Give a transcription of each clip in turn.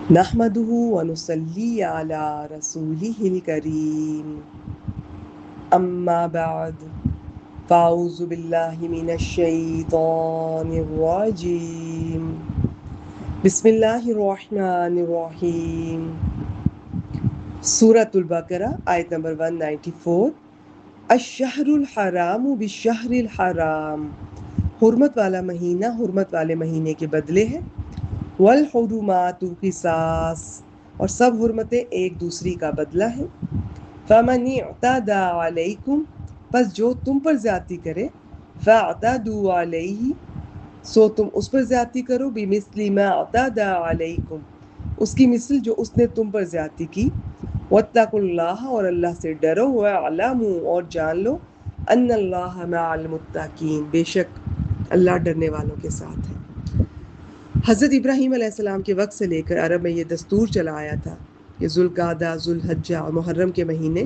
نحمده ونصلي على رسوله الكريم أما بعد فأعوذ بالله من الشيطان الرجيم بسم الله الرحمن الرحيم سورة البقرہ آیت نمبر 194 الشہر الحرام بالشہر الحرام، حرمت والا مہینہ حرمت والے مہینے کے بدلے ہے، والحرمات قصاص، اور سب حرمتیں ایک دوسری کا بدلہ ہے، فمن اعتدى علیکم، پس جو تم پر زیادتی کرے، فاعتدوا علیہ، سو تم اس پر زیادتی کرو، بمثل ما اعتدى علیکم، اس کی مثل جو اس نے تم پر زیادتی کی، واتقوا اللہ، اور اللہ سے ڈرو، واعلموا، اور جان لو، ان اللہ مع المتقین، بے شک اللہ ڈرنے والوں کے ساتھ ہے۔ حضرت ابراہیم علیہ السلام کے وقت سے لے کر عرب میں یہ دستور چلا آیا تھا کہ ذوالقعدہ، ذوالحجہ اور محرم کے مہینے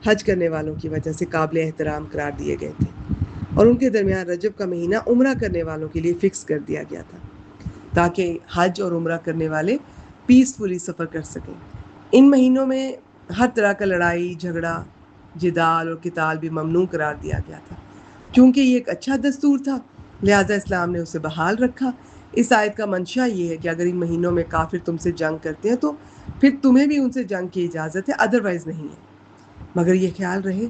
حج کرنے والوں کی وجہ سے قابل احترام قرار دیے گئے تھے، اور ان کے درمیان رجب کا مہینہ عمرہ کرنے والوں کے لیے فکس کر دیا گیا تھا تاکہ حج اور عمرہ کرنے والے پیسفلی سفر کر سکیں۔ ان مہینوں میں ہر طرح کا لڑائی جھگڑا، جدال اور قتال بھی ممنوع قرار دیا گیا تھا۔ چونکہ یہ ایک اچھا دستور تھا، لہٰذا اسلام نے اسے بحال رکھا۔ اس آیت کا منشا یہ ہے کہ اگر ان مہینوں میں کافر تم سے جنگ کرتے ہیں تو پھر تمہیں بھی ان سے جنگ کی اجازت ہے، ادروائز نہیں ہے، مگر یہ خیال رہے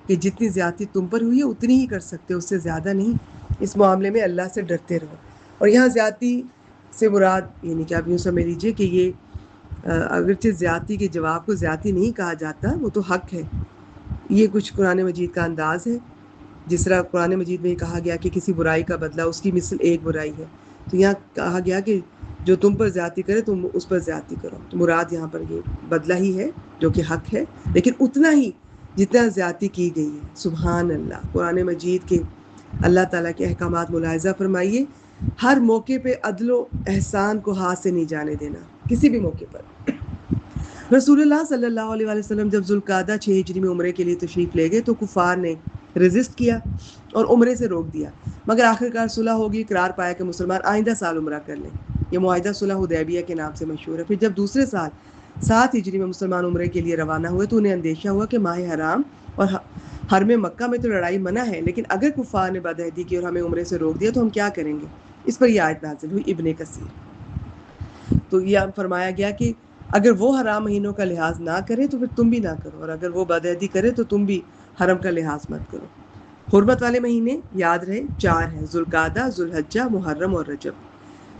کہ جتنی زیادتی تم پر ہوئی ہے اتنی ہی کر سکتے، اس سے زیادہ نہیں۔ اس معاملے میں اللہ سے ڈرتے رہو۔ اور یہاں زیادتی سے مراد یعنی کہ آپ یوں سمجھ لیجیے کہ یہ اگرچہ زیادتی کے جواب کو زیادتی نہیں کہا جاتا، وہ تو حق ہے، یہ کچھ قرآن مجید کا انداز ہے۔ جس طرح قرآن مجید میں کہا گیا کہ کسی برائی کا بدلہ اس کی مثل ایک برائی ہے، تو یہاں کہا گیا کہ جو تم پر زیادتی کرے تم اس پر زیادتی کرو، تو مراد یہاں پر یہ بدلہ ہی ہے جو کہ حق ہے، لیکن اتنا ہی جتنا زیادتی کی گئی ہے۔ سبحان اللہ، قرآن مجید کے اللہ تعالیٰ کے احکامات ملاحظہ فرمائیے، ہر موقع پہ عدل و احسان کو ہاتھ سے نہیں جانے دینا، کسی بھی موقع پر۔ رسول اللہ صلی اللہ علیہ وسلم جب ذوالقعدہ 6 ہجری میں عمرے کے لیے تشریف لے گئے تو کفار نے ریزسٹ کیا اور عمرے سے روک دیا، مگر آخرکار صلح ہوگی، قرار پایا کہ مسلمان آئندہ سال عمرہ کر لیں۔ یہ معاہدہ صلح حدیبیہ کے نام سے مشہور ہے۔ پھر جب دوسرے سال 7 ہجری میں مسلمان عمرے کے لیے روانہ ہوئے تو انہیں اندیشہ ہوا کہ ماہ حرام اور حرم مکہ میں تو لڑائی منع ہے، لیکن اگر کفار نے بدعہدی کی اور ہمیں عمرے سے روک دیا تو ہم کیا کریں گے؟ اس پر یہ آیت نازل ہوئی، ابن کثیر۔ تو یہ فرمایا گیا کہ اگر وہ حرام مہینوں کا لحاظ نہ کرے تو پھر تم بھی نہ کرو، اور اگر وہ بدعہدی کرے تو تم بھی حرم کا لحاظ مت کرو۔ حرمت والے مہینے یاد رہے 4 ہیں، ذوالقعدہ، ذوالحجہ، محرم اور رجب۔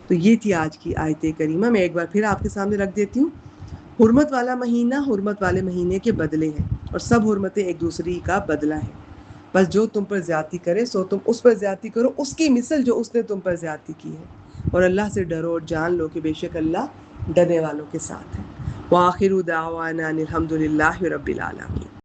تو یہ تھی آج کی آیت کریمہ، میں ایک بار پھر آپ کے سامنے رکھ دیتی ہوں۔ حرمت والا مہینہ حرمت والے مہینے کے بدلے ہیں، اور سب حرمتیں ایک دوسری کا بدلہ ہیں، بس جو تم پر زیادتی کرے سو تم اس پر زیادتی کرو، اس کی مثل جو اس نے تم پر زیادتی کی ہے، اور اللہ سے ڈرو اور جان لو کہ بے شک اللہ ڈرنے والوں کے ساتھ ہے۔ وآخر دعوانا ان الحمد للہ رب العالمین۔